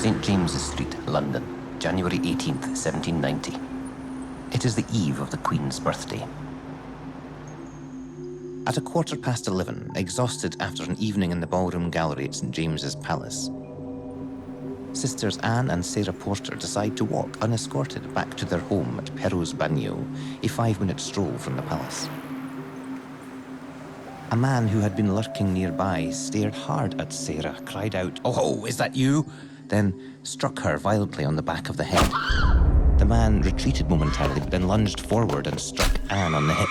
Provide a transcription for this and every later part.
St. James's Street, London, January 18th, 1790. It is the eve of the Queen's birthday. At 11:15, exhausted after an evening in the ballroom gallery at St. James's Palace, Sisters Anne and Sarah Porter decide to walk unescorted back to their home at Perros Bagno, a 5-minute stroll from the palace. A man who had been lurking nearby stared hard at Sarah, cried out, "Oh, is that you?" then struck her violently on the back of the head. The man retreated momentarily, but then lunged forward and struck Anne on the hip.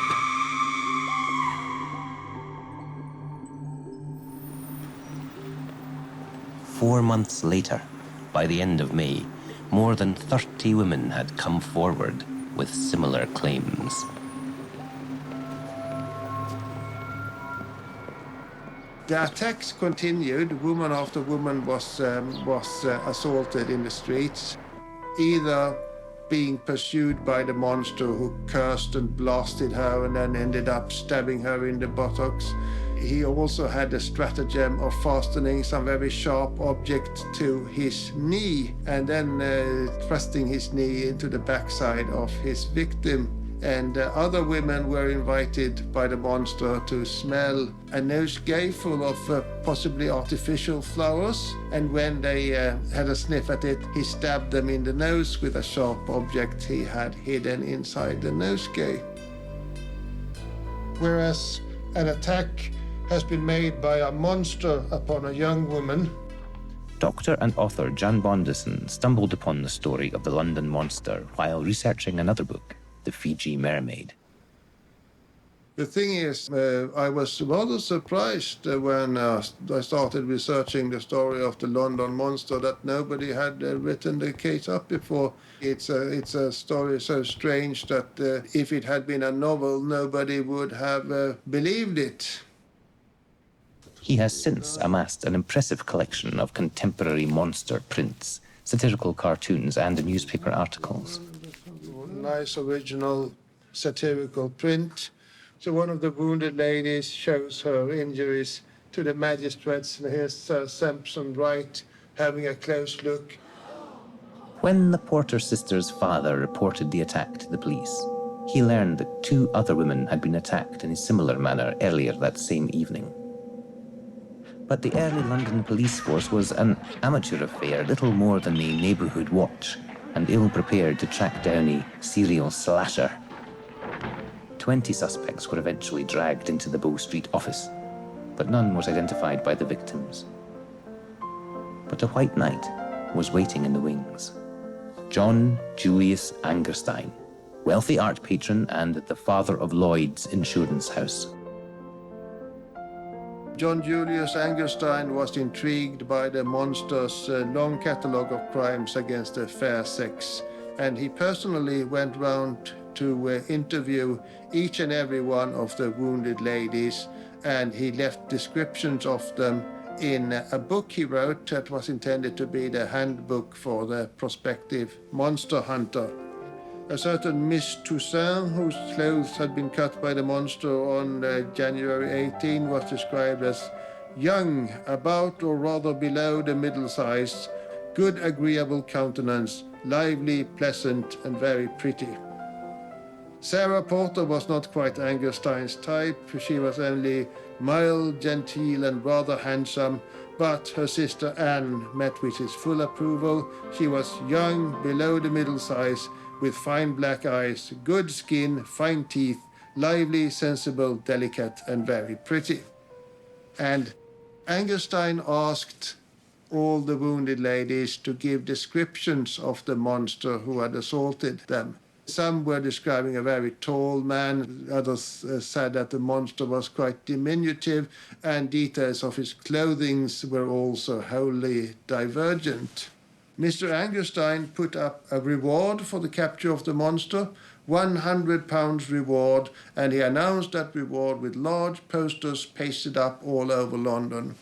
Four months later, by the end of May, more than 30 women had come forward with similar claims. The attacks continued. Woman after woman was assaulted in the streets, either being pursued by the monster who cursed and blasted her and then ended up stabbing her in the buttocks. He also had a stratagem of fastening some very sharp object to his knee and then thrusting his knee into the backside of his victim. And other women were invited by the monster to smell a nosegay full of possibly artificial flowers. And when they had a sniff at it, he stabbed them in the nose with a sharp object he had hidden inside the nosegay. Whereas an attack has been made by a monster upon a young woman. Doctor and author Jan Bondison stumbled upon the story of the London monster while researching another book, The Fiji Mermaid. The thing is, I was rather surprised when I started researching the story of the London monster that nobody had written the case up before. It's a story so strange that if it had been a novel, nobody would have believed it. He has since amassed an impressive collection of contemporary monster prints, satirical cartoons, and newspaper articles. Nice original satirical print. So one of the wounded ladies shows her injuries to the magistrates, and here's Sir Sampson Wright having a close look. When the Porter sisters' father reported the attack to the police, he learned that 2 other women had been attacked in a similar manner earlier that same evening. But the early London police force was an amateur affair, little more than a neighbourhood watch, and ill-prepared to track down a serial slasher. 20 suspects were eventually dragged into the Bow Street office, but none was identified by the victims. But a white knight was waiting in the wings. John Julius Angerstein, wealthy art patron and the father of Lloyd's Insurance House. John Julius Angerstein was intrigued by the monster's long catalogue of crimes against the fair sex, and he personally went round to interview each and every one of the wounded ladies, and he left descriptions of them in a book he wrote that was intended to be the handbook for the prospective monster hunter. A certain Miss Toussaint, whose clothes had been cut by the monster on January 18, was described as young, about or rather below the middle size, good agreeable countenance, lively, pleasant, and very pretty. Sarah Porter was not quite Angerstein's type. She was only mild, genteel, and rather handsome, but her sister Anne met with his full approval. She was young, below the middle size, with fine black eyes, good skin, fine teeth, lively, sensible, delicate, and very pretty. And Angerstein asked all the wounded ladies to give descriptions of the monster who had assaulted them. Some were describing a very tall man, others said that the monster was quite diminutive, and details of his clothing were also wholly divergent. Mr. Angerstein put up a reward for the capture of the monster, £100 reward, and he announced that reward with large posters pasted up all over London.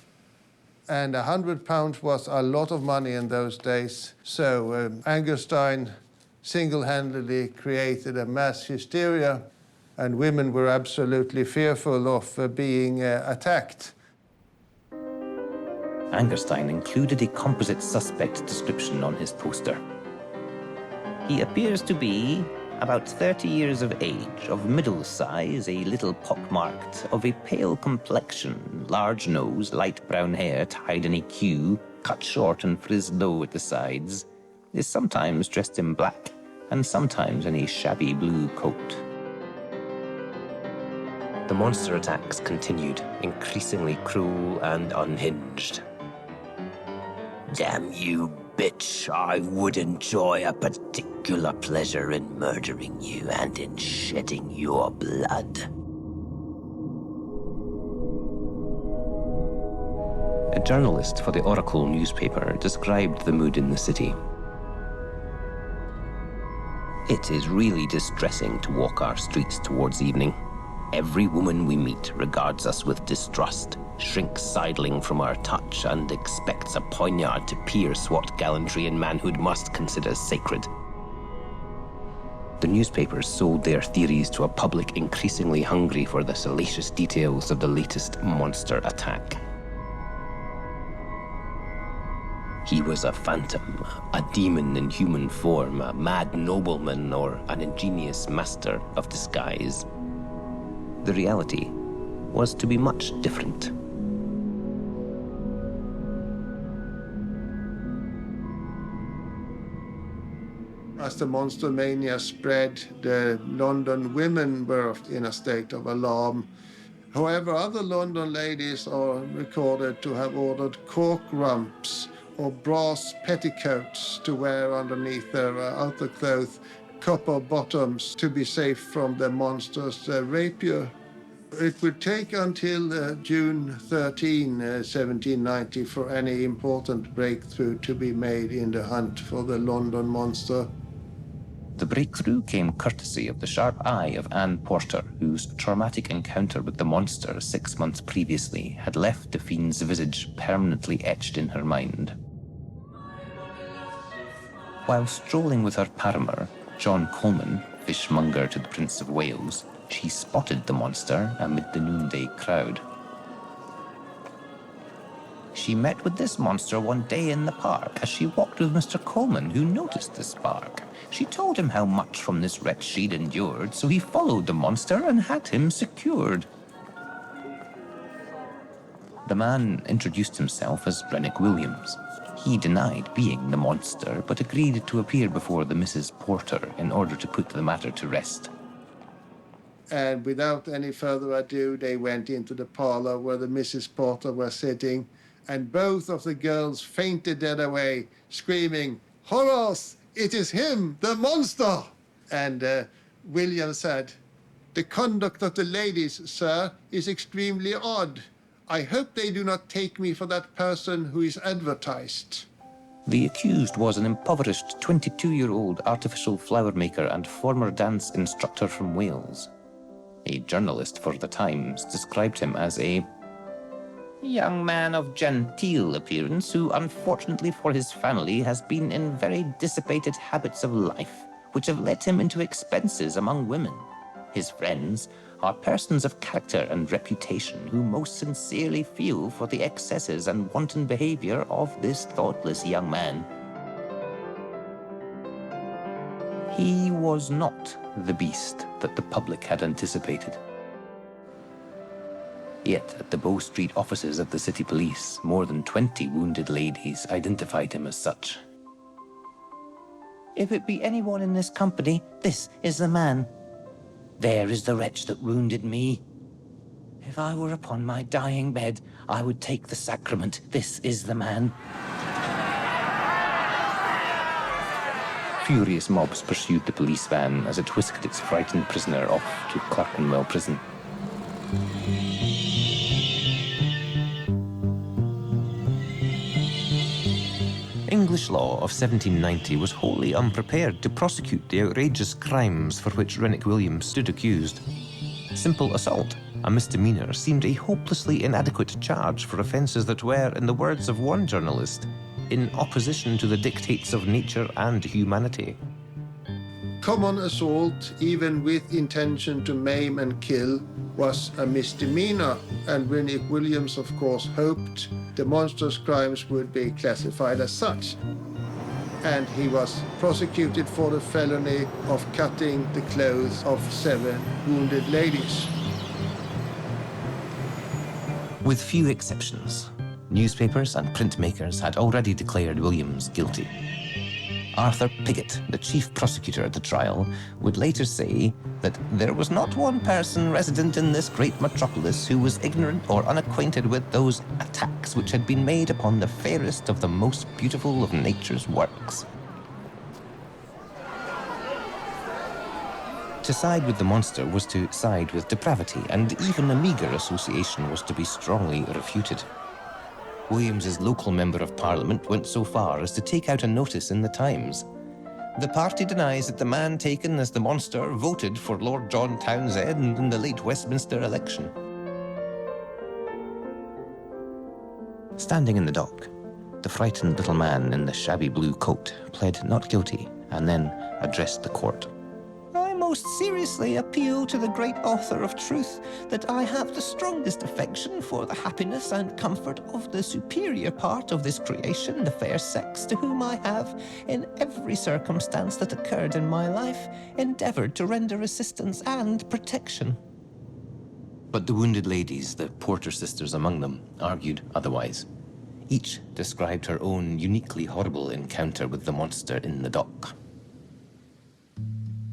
And £100 was a lot of money in those days, so Angerstein single-handedly created a mass hysteria, and women were absolutely fearful of being attacked. Angerstein included a composite suspect description on his poster. He appears to be about 30 years of age, of middle size, a little pockmarked, of a pale complexion, large nose, light brown hair tied in a queue, cut short and frizzed low at the sides, is sometimes dressed in black and sometimes in a shabby blue coat. The monster attacks continued, increasingly cruel and unhinged. Damn you, bitch. I would enjoy a particular pleasure in murdering you and in shedding your blood. A journalist for the Oracle newspaper described the mood in the city. It is really distressing to walk our streets towards evening. Every woman we meet regards us with distrust, shrinks sidling from our touch, and expects a poignard to pierce what gallantry and manhood must consider sacred. The newspapers sold their theories to a public increasingly hungry for the salacious details of the latest monster attack. He was a phantom, a demon in human form, a mad nobleman, or an ingenious master of disguise. The reality was to be much different. As the monster mania spread, the London women were in a state of alarm. However, other London ladies are recorded to have ordered cork rumps or brass petticoats to wear underneath their outer clothes, copper bottoms to be safe from the monster's rapier. It would take until June 13, 1790 for any important breakthrough to be made in the hunt for the London monster. The breakthrough came courtesy of the sharp eye of Anne Porter, whose traumatic encounter with the monster 6 months previously had left the fiend's visage permanently etched in her mind. While strolling with her paramour, John Coleman, fishmonger to the Prince of Wales, she spotted the monster amid the noonday crowd. She met with this monster one day in the park as she walked with Mr. Coleman, who noticed the spark. She told him how much from this wretch she'd endured, so he followed the monster and had him secured. The man introduced himself as Renwick Williams. He denied being the monster, but agreed to appear before the Mrs. Porter in order to put the matter to rest. And without any further ado, they went into the parlor where the Mrs. Porter were sitting, and both of the girls fainted dead away, screaming, "Horrors! It is him, the monster!" And William said, "The conduct of the ladies, sir, is extremely odd. I hope they do not take me for that person who is advertised." The accused was an impoverished 22-year-old artificial flower maker and former dance instructor from Wales. A journalist for the Times described him as a young man of genteel appearance who, unfortunately for his family, has been in very dissipated habits of life, which have led him into expenses among women. His friends are persons of character and reputation who most sincerely feel for the excesses and wanton behaviour of this thoughtless young man. He was not the beast that the public had anticipated. Yet, at the Bow Street offices of the city police, more than 20 wounded ladies identified him as such. "If it be anyone in this company, this is the man. There is the wretch that wounded me. If I were upon my dying bed, I would take the sacrament. This is the man." Furious mobs pursued the police van as it whisked its frightened prisoner off to Clerkenwell Prison. English law of 1790 was wholly unprepared to prosecute the outrageous crimes for which Renwick Williams stood accused. Simple assault, a misdemeanour, seemed a hopelessly inadequate charge for offences that were, in the words of one journalist, in opposition to the dictates of nature and humanity. Common assault, even with intention to maim and kill, was a misdemeanor, and Renwick Williams, of course, hoped the monster's crimes would be classified as such. And he was prosecuted for the felony of cutting the clothes of 7 wounded ladies. With few exceptions, newspapers and printmakers had already declared Williams guilty. Arthur Pigott, the chief prosecutor at the trial, would later say that there was not one person resident in this great metropolis who was ignorant or unacquainted with those attacks which had been made upon the fairest of the most beautiful of nature's works. To side with the monster was to side with depravity, and even a meagre association was to be strongly refuted. Williams's local member of Parliament went so far as to take out a notice in the Times. The party denies that the man taken as the monster voted for Lord John Townsend in the late Westminster election. Standing in the dock, the frightened little man in the shabby blue coat pled not guilty and then addressed the court. I most seriously appeal to the great author of truth that I have the strongest affection for the happiness and comfort of the superior part of this creation, the fair sex, to whom I have, in every circumstance that occurred in my life, endeavoured to render assistance and protection. But the wounded ladies, the Porter sisters among them, argued otherwise. Each described her own uniquely horrible encounter with the monster in the dock.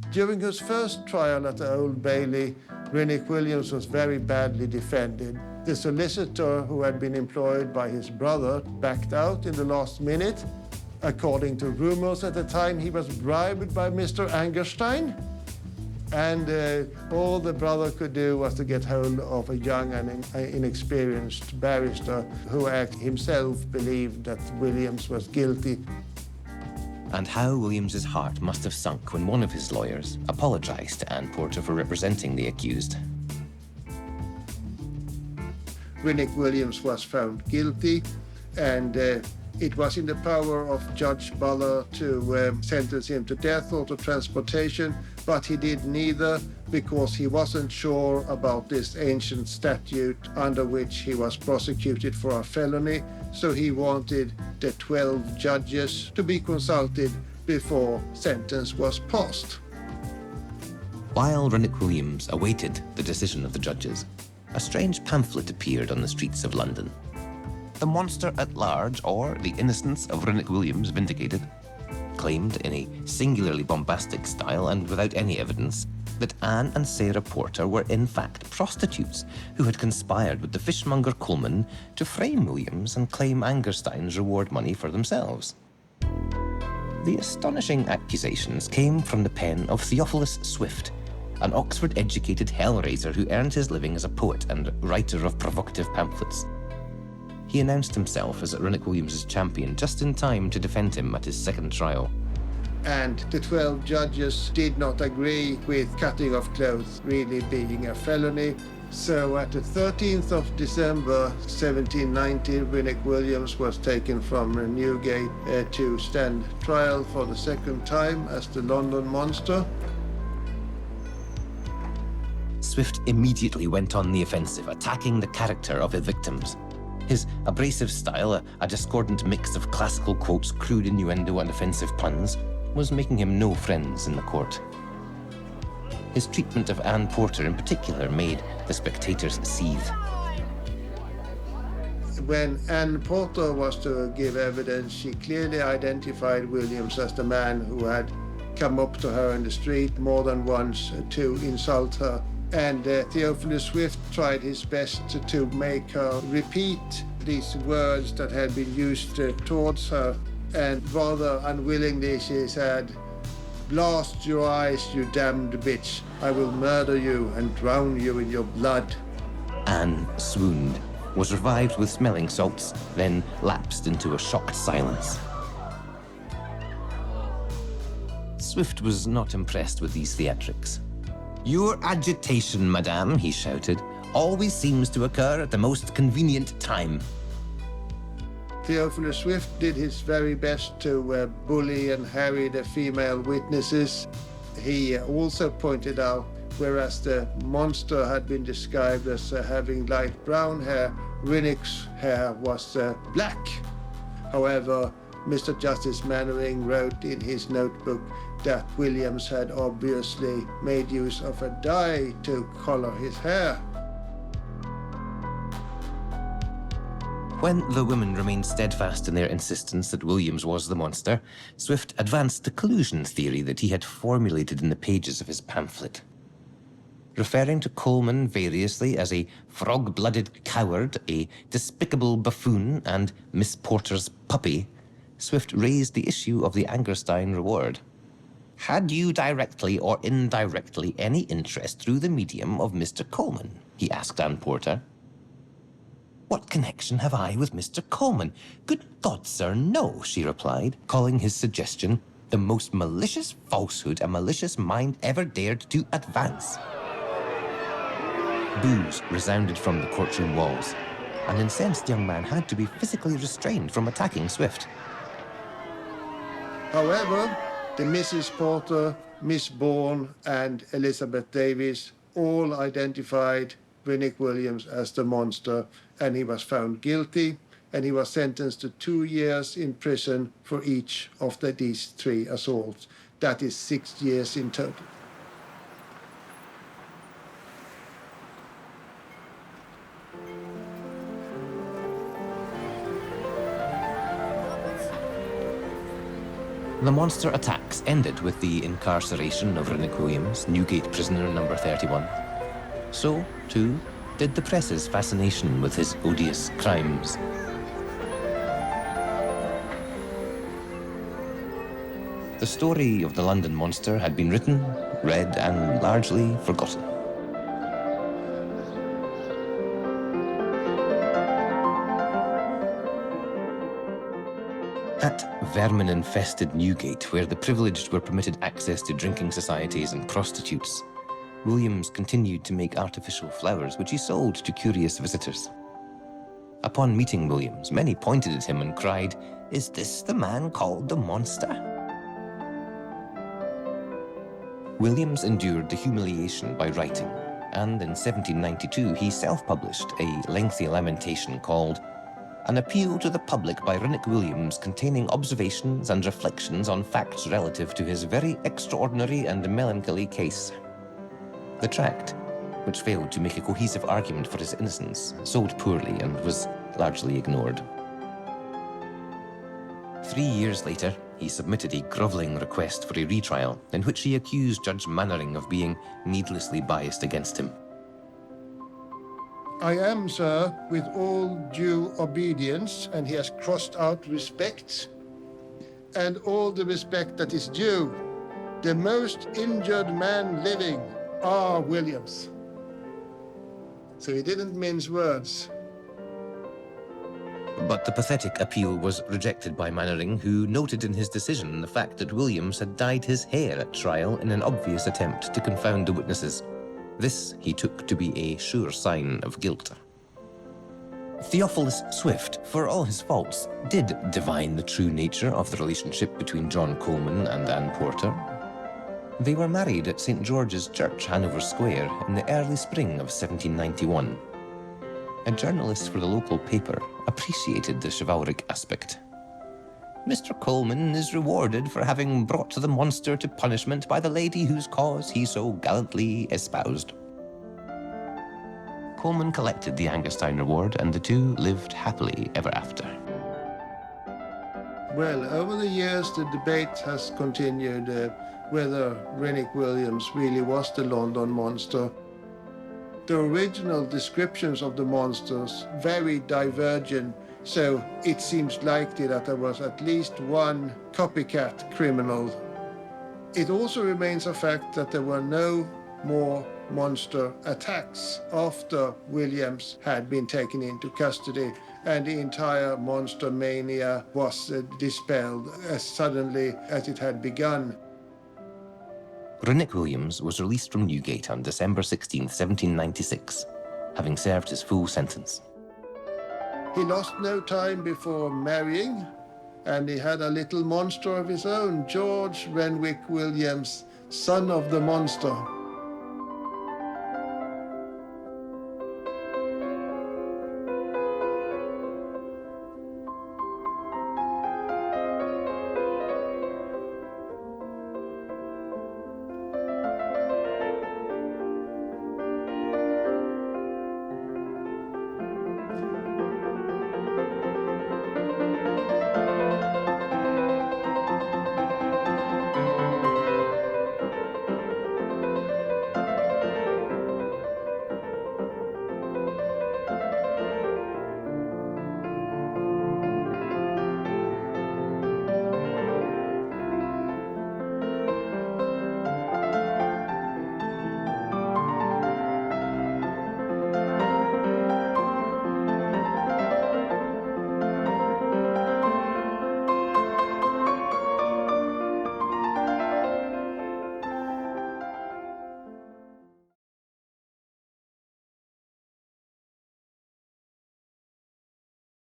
During his first trial at the Old Bailey, Renwick Williams was very badly defended. The solicitor who had been employed by his brother backed out in the last minute. According to rumors at the time, he was bribed by Mr. Angerstein. And all the brother could do was to get hold of a young and inexperienced barrister who himself believed that Williams was guilty. And how Williams's heart must have sunk when one of his lawyers apologized to Anne Porter for representing the accused. Renwick Williams was found guilty, and it was in the power of Judge Buller to sentence him to death or to transportation, but he did neither because he wasn't sure about this ancient statute under which he was prosecuted for a felony, so he wanted the 12 judges to be consulted before sentence was passed. While Renwick Williams awaited the decision of the judges, a strange pamphlet appeared on the streets of London. The Monster at Large, or The Innocence of Renwick Williams Vindicated, claimed in a singularly bombastic style and without any evidence that Anne and Sarah Porter were in fact prostitutes who had conspired with the fishmonger Coleman to frame Williams and claim Angerstein's reward money for themselves. The astonishing accusations came from the pen of Theophilus Swift, an Oxford-educated hellraiser who earned his living as a poet and writer of provocative pamphlets. He announced himself as Renwick Williams's champion just in time to defend him at his second trial. And the 12 judges did not agree with cutting of clothes really being a felony. So at the 13th of December 1790, Renwick Williams was taken from Newgate to stand trial for the second time as the London Monster. Swift immediately went on the offensive, attacking the character of his victims. His abrasive style, a discordant mix of classical quotes, crude innuendo, and offensive puns, was making him no friends in the court. His treatment of Anne Porter in particular made the spectators seethe. When Anne Porter was to give evidence, she clearly identified Williams as the man who had come up to her in the street more than once to insult her. And Theophilus Swift tried his best to make her repeat these words that had been used towards her. And rather unwillingly she said, "Blast your eyes, you damned bitch. I will murder you and drown you in your blood." Anne swooned, was revived with smelling salts, then lapsed into a shocked silence. Swift was not impressed with these theatrics. "Your agitation, madame," he shouted, "always seems to occur at the most convenient time." Theophilus Swift did his very best to bully and harry the female witnesses. He also pointed out, whereas the monster had been described as having light brown hair, Rennick's hair was black. However, Mr. Justice Mannering wrote in his notebook that Williams had obviously made use of a dye to color his hair. When the women remained steadfast in their insistence that Williams was the monster, Swift advanced the collusion theory that he had formulated in the pages of his pamphlet. Referring to Coleman variously as a frog-blooded coward, a despicable buffoon, and Miss Porter's puppy, Swift raised the issue of the Angerstein reward. Had you directly or indirectly any interest through the medium of Mr. Coleman? He asked Anne Porter. What connection have I with Mr. Coleman? Good God, sir, no, she replied, calling his suggestion the most malicious falsehood a malicious mind ever dared to advance. Boos resounded from the courtroom walls. An incensed young man had to be physically restrained from attacking Swift. However, the Mrs. Porter, Miss Bourne, and Elizabeth Davis all identified Rennick Williams as the monster, and he was found guilty, and he was sentenced to 2 years in prison for each of these 3 assaults. That is 6 years in total. The monster attacks ended with the incarceration of Rennick Williams, Newgate prisoner number 31. So, too, did the press's fascination with his odious crimes. The story of the London monster had been written, read, and largely forgotten. At vermin-infested Newgate, where the privileged were permitted access to drinking societies and prostitutes, Williams continued to make artificial flowers, which he sold to curious visitors. Upon meeting Williams, many pointed at him and cried, "Is this the man called the monster?" Williams endured the humiliation by writing, and in 1792 he self-published a lengthy lamentation called An Appeal to the Public by Rennick Williams, containing observations and reflections on facts relative to his very extraordinary and melancholy case. The tract, which failed to make a cohesive argument for his innocence, sold poorly and was largely ignored. 3 years later, he submitted a grovelling request for a retrial in which he accused Judge Mannering of being needlessly biased against him. I am, sir, with all due obedience, and he has crossed out respect, and all the respect that is due, the most injured man living, R. Williams. So he didn't mince words. But the pathetic appeal was rejected by Mannering, who noted in his decision the fact that Williams had dyed his hair at trial in an obvious attempt to confound the witnesses. This he took to be a sure sign of guilt. Theophilus Swift, for all his faults, did divine the true nature of the relationship between John Coleman and Anne Porter. They were married at St. George's Church, Hanover Square, in the early spring of 1791. A journalist for the local paper appreciated the chivalric aspect. Mr. Coleman is rewarded for having brought the monster to punishment by the lady whose cause he so gallantly espoused. Coleman collected the Angerstein reward, and the two lived happily ever after. Well, over the years, the debate has continued whether Rennick Williams really was the London monster. The original descriptions of the monsters very divergent, so it seems likely that there was at least one copycat criminal. It also remains a fact that there were no more monster attacks after Williams had been taken into custody, and the entire monster mania was dispelled as suddenly as it had begun. Rennick Williams was released from Newgate on December 16, 1796, having served his full sentence. He lost no time before marrying, and he had a little monster of his own, George Renwick Williams, son of the monster.